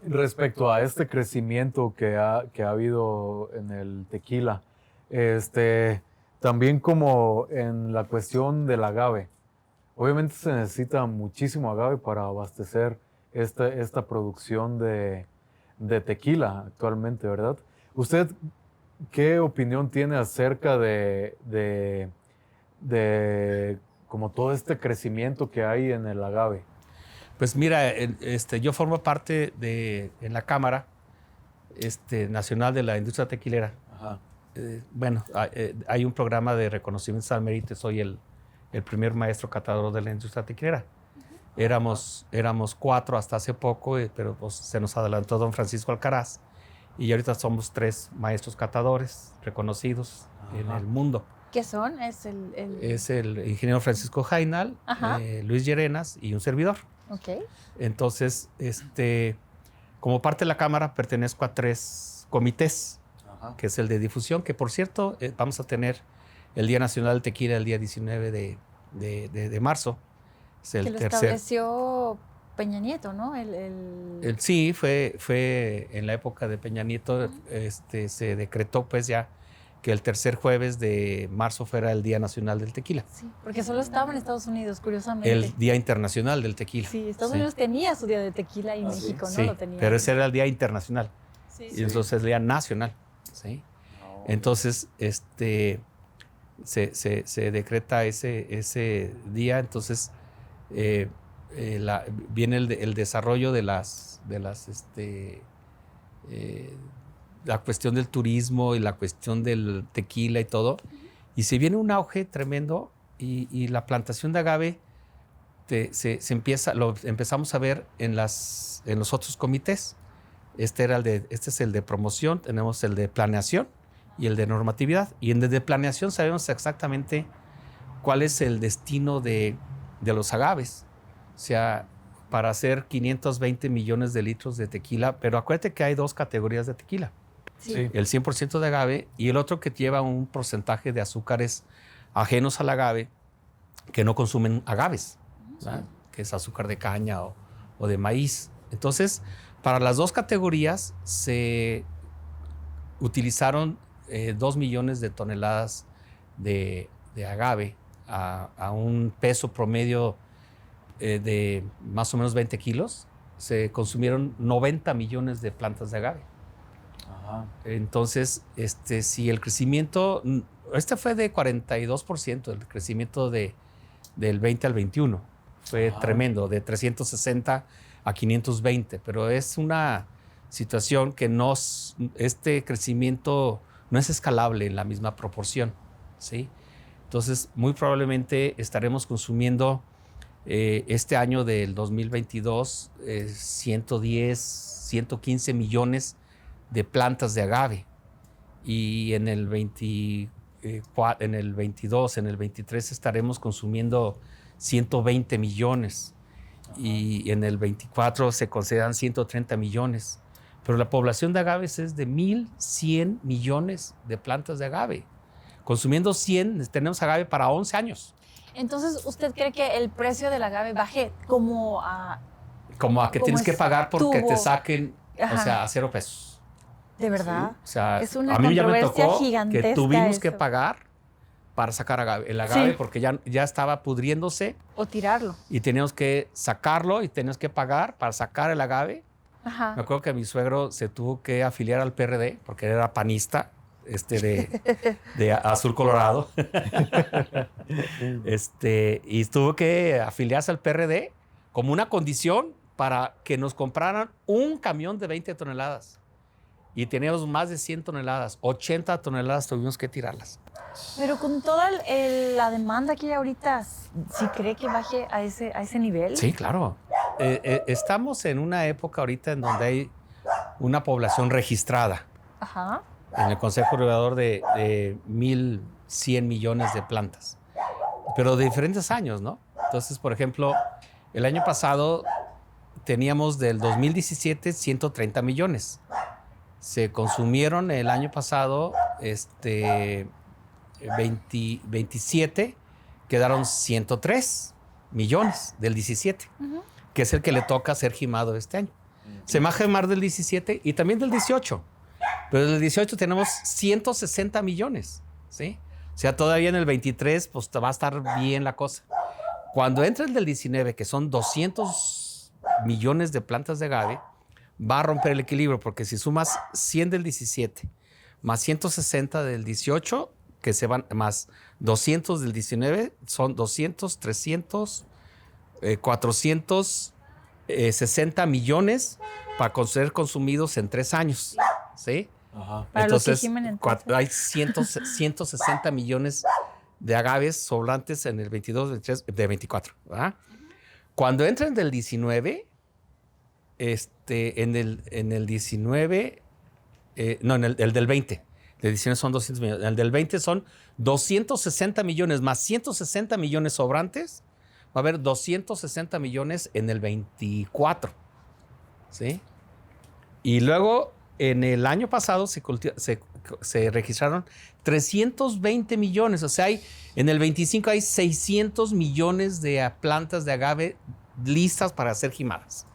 respecto a este crecimiento que ha habido en el tequila, también como en la cuestión del agave, obviamente se necesita muchísimo agave para abastecer esta producción de tequila actualmente, ¿verdad? ¿Usted qué opinión tiene acerca de como todo este crecimiento que hay en el agave? Pues mira, yo formo parte en la Cámara Nacional de la Industria Tequilera. Ajá. Hay un programa de reconocimientos al mérito. Soy el primer maestro catador de la industria tequilera. Éramos 4 hasta hace poco, pero pues, se nos adelantó don Francisco Alcaraz y ahorita somos 3 maestros catadores reconocidos en el mundo. ¿Qué son? Es el ingeniero Francisco Jainal, Luis Llerenas y un servidor. Okay. Entonces, como parte de la Cámara, pertenezco a 3 comités, que es el de difusión, que por cierto, vamos a tener el Día Nacional del Tequila el día 19 de marzo. Es el que lo tercer. Estableció Peña Nieto, ¿no? Sí, fue en la época de Peña Nieto, se decretó pues ya que el tercer jueves de marzo fuera el Día Nacional del Tequila. Sí, porque solo estaba en Estados Unidos, curiosamente. El Día Internacional del Tequila. Sí, Estados Unidos tenía su Día de Tequila y México no lo tenía. Pero ese era el Día Internacional. Sí, y entonces el Día Nacional. ¿Sí? Entonces, se decreta ese día, entonces viene el desarrollo de la cuestión del turismo y la cuestión del tequila y todo, y se viene un auge tremendo y la plantación de agave lo empezamos a ver en los otros comités. Este es el de promoción, tenemos el de planeación y el de normatividad. Y en el de planeación sabemos exactamente cuál es el destino de los agaves. O sea, para hacer 520 millones de litros de tequila, pero acuérdate que hay 2 categorías de tequila. Sí. El 100% de agave y el otro que lleva un porcentaje de azúcares ajenos al agave que no consumen agaves, que es azúcar de caña o de maíz. Entonces, para las 2 categorías se utilizaron 2 millones de toneladas de agave a un peso promedio de más o menos 20 kilos. Se consumieron 90 millones de plantas de agave. Ajá. Entonces, si el crecimiento, fue de 42%, el crecimiento del 20 al 21. Fue tremendo, de 360 a 520, pero es una situación que este crecimiento no es escalable en la misma proporción, ¿sí? Entonces, muy probablemente estaremos consumiendo este año del 2022 110, 115 millones de plantas de agave, y en el 22, en el 23 estaremos consumiendo 120 millones. Y en el 24 se consideran 130 millones. Pero la población de agaves es de 1,100 millones de plantas de agave. Consumiendo 100, tenemos agave para 11 años. Entonces, ¿usted cree que el precio del agave baje como a que tienes que pagar porque te saquen, o sea, a 0 pesos? ¿De verdad? ¿Sí? O sea, es una a mí ya me controversia tocó gigantesca que tuvimos eso. que pagar para sacar el agave, porque ya estaba pudriéndose. O tirarlo. Y teníamos que sacarlo y teníamos que pagar para sacar el agave. Ajá. Me acuerdo que mi suegro se tuvo que afiliar al PRD porque era panista, de azul colorado. Y tuvo que afiliarse al PRD como una condición para que nos compraran un camión de 20 toneladas. Y teníamos más de 100 toneladas, 80 toneladas tuvimos que tirarlas. Pero con toda la demanda que hay ahorita, ¿sí cree que baje a ese nivel? Sí, claro. Estamos en una época ahorita en donde hay una población registrada. Ajá. En el Consejo Regulador de 1,100 millones de plantas, pero de diferentes años, ¿no? Entonces, por ejemplo, el año pasado teníamos del 2017 130 millones. Se consumieron el año pasado 27, quedaron 103 millones del 17, que es el que le toca ser gimado este año. Se va a quemar del 17 y también del 18. Pero del 18 tenemos 160 millones, ¿sí? O sea, todavía en el 23 pues va a estar bien la cosa. Cuando entra el del 19, que son 200 millones de plantas de agave, va a romper el equilibrio, porque si sumas 100 del 17 más 160 del 18, que se van, más 200 del 19, son 200, 300, 460 millones para ser consumidos en 3 años, ¿sí? Ajá. Para los que Entonces, gimen entonces. hay 160 millones de agaves sobrantes en el 22, 23, de 24, ¿verdad? Cuando entran del 19, en el 19, no, el del 20. El 19 son 200 millones. El del 20 son 260 millones más 160 millones sobrantes. Va a haber 260 millones en el 24. ¿Sí? Y luego, en el año pasado se registraron 320 millones. O sea, en el 25 hay 600 millones de plantas de agave listas para ser jimadas.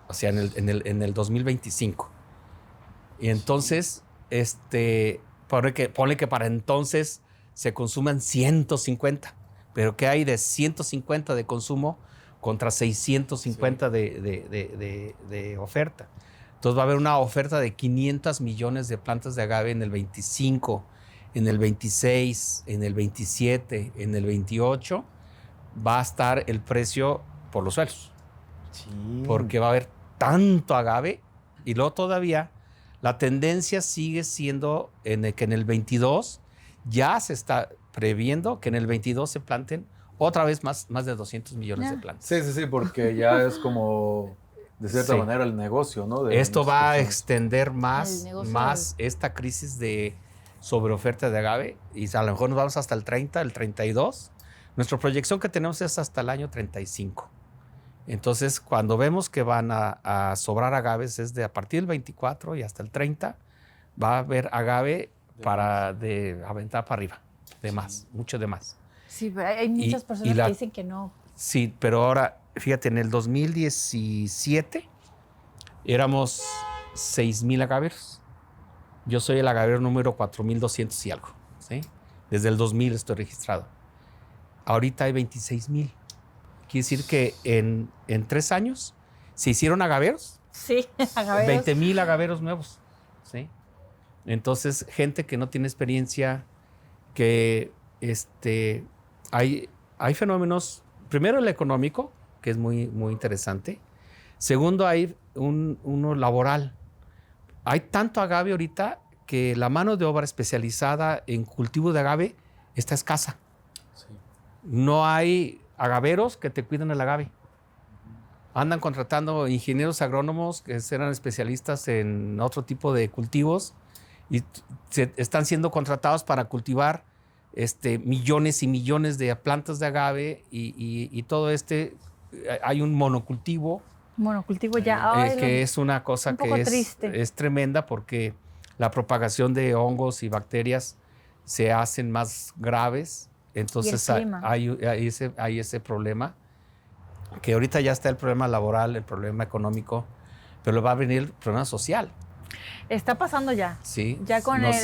O sea, en el 2025. Y entonces, ponle que para entonces se consuman 150. Pero ¿qué hay de 150 de consumo contra 650 de oferta? Entonces va a haber una oferta de 500 millones de plantas de agave en el 25, en el 26, en el 27, en el 28. Va a estar el precio por los suelos. Sí. Porque va a haber tanto agave. Y luego todavía la tendencia sigue siendo que en el 22 ya se está previendo que en el 22 se planten otra vez más de 200 millones de plantas. Sí, porque ya es como, de cierta manera, el negocio, ¿no? Esto va a extender El más negocio esta crisis de sobreoferta de agave, y a lo mejor nos vamos hasta el 30, el 32. Nuestra proyección que tenemos es hasta el año 35. Entonces, cuando vemos que van a sobrar agaves, es a partir del 24 y hasta el 30, va a haber agave de aventar para arriba, de más, mucho de más. Sí, pero hay muchas personas que dicen que no. Sí, pero ahora, fíjate, en el 2017 éramos 6,000 agaveros. Yo soy el agavero número 4,200 y algo, ¿sí? Desde el 2000 estoy registrado. Ahorita hay 26,000. Quiere decir que en 3 años se hicieron agaveros. Sí, agaveros. 20,000 agaveros nuevos, ¿sí? Entonces, gente que no tiene experiencia, que hay fenómenos, primero el económico, que es muy, muy interesante. Segundo, hay uno laboral. Hay tanto agave ahorita que la mano de obra especializada en cultivo de agave está escasa. Sí. No hay agaveros que te cuiden el agave. Andan contratando ingenieros agrónomos que serán especialistas en otro tipo de cultivos y están siendo contratados para cultivar millones y millones de plantas de agave y todo hay un monocultivo. Monocultivo ya. Que es una cosa que es tremenda, porque la propagación de hongos y bacterias se hacen más graves. Entonces hay ese problema, que ahorita ya está el problema laboral, el problema económico, pero va a venir el problema social. Está pasando ya. Sí. Ya con las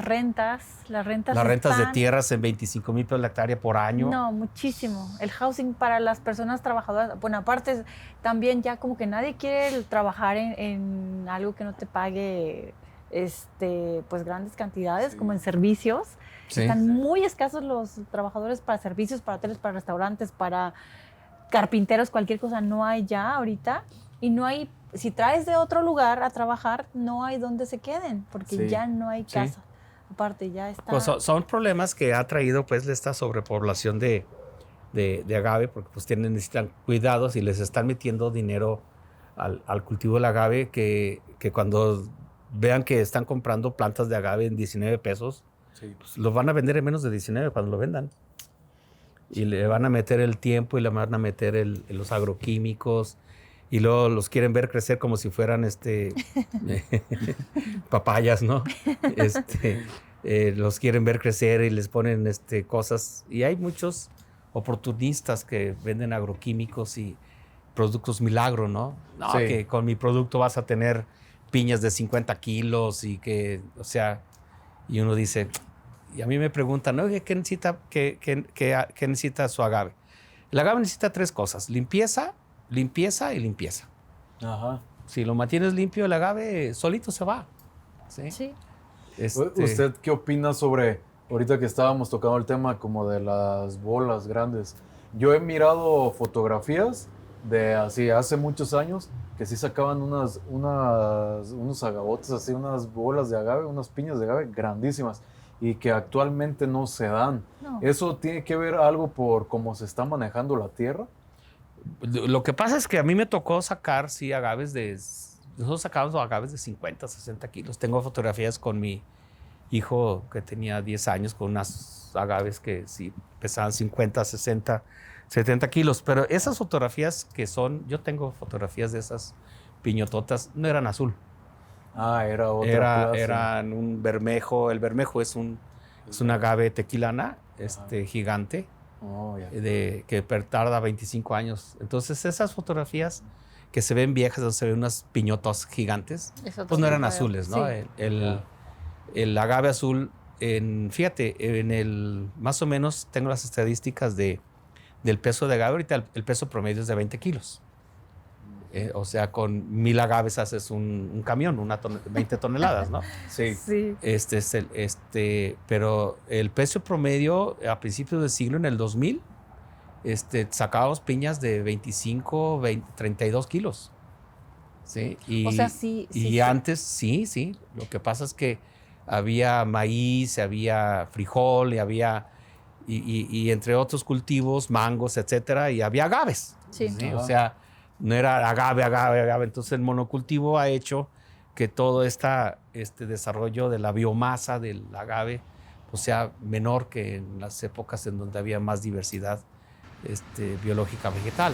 rentas. Las rentas de tierras en 25,000 pesos la hectárea por año. No, muchísimo. El housing para las personas trabajadoras. Bueno, aparte, también ya como que nadie quiere trabajar en algo que no te pague pues grandes cantidades, como en servicios. Sí. Están muy escasos los trabajadores para servicios, para hoteles, para restaurantes, para carpinteros, cualquier cosa. No hay ya ahorita. Y no hay, si traes de otro lugar a trabajar, no hay donde se queden, porque ya no hay casa. Aparte, ya está. Pues son problemas que ha traído pues esta sobrepoblación de agave, porque pues necesitan cuidados y les están metiendo dinero al cultivo del agave, que cuando vean que están comprando plantas de agave en 19 pesos, pues los van a vender en menos de 19 cuando lo vendan. Y le van a meter el tiempo y le van a meter los agroquímicos. Y luego los quieren ver crecer como si fueran papayas, ¿no? Los quieren ver crecer y les ponen cosas. Y hay muchos oportunistas que venden agroquímicos productos milagro, ¿no? No, Sí. que con mi producto vas a tener piñas de 50 kilos y que, o sea, y uno dice, y a mí me preguntan, ¿no? ¿Qué necesita su agave? El agave necesita 3 cosas, limpieza y limpieza. Ajá. Si lo mantienes limpio, el agave solito se va. ¿Sí? Sí. ¿Usted qué opina sobre, ahorita que estábamos tocando el tema como de las bolas grandes? Yo he mirado fotografías de así hace muchos años que sí sacaban unos agavotes, así unas bolas de agave, unas piñas de agave grandísimas y que actualmente no se dan. No. ¿Eso tiene que ver algo por cómo se está manejando la tierra? Lo que pasa es que a mí me tocó sacar, sí, agaves de... Nosotros sacábamos agaves de 50, 60 kilos. Tengo fotografías con mi hijo que tenía 10 años con unas agaves que sí pesaban 50, 60, 70 kilos. Pero esas fotografías que son... Yo tengo fotografías de esas piñototas, no eran azul. Ah, era otra clase. Eran un bermejo. El bermejo es un agave tequilana, gigante. Oh, ya. Que tarda 25 años. Entonces, esas fotografías que se ven viejas, donde se ven unas piñotas gigantes, pues no eran azules, ¿no? Sí. El agave azul, fíjate, más o menos tengo las estadísticas del peso de agave. Ahorita el peso promedio es de 20 kilos. O sea, con 1000 agaves haces un camión, 20 toneladas, ¿no? Sí. Sí. Pero el peso promedio a principios del siglo, en el 2000, sacábamos piñas de 25, 20, 32 kilos. ¿Sí? O sea, sí. Y antes, sí. Lo que pasa es que había maíz, había frijol, y entre otros cultivos, mangos, etcétera, y había agaves. Sí. ¿Sí? O sea, no era agave. Entonces el monocultivo ha hecho que todo este desarrollo de la biomasa del agave pues sea menor que en las épocas en donde había más diversidad biológica vegetal.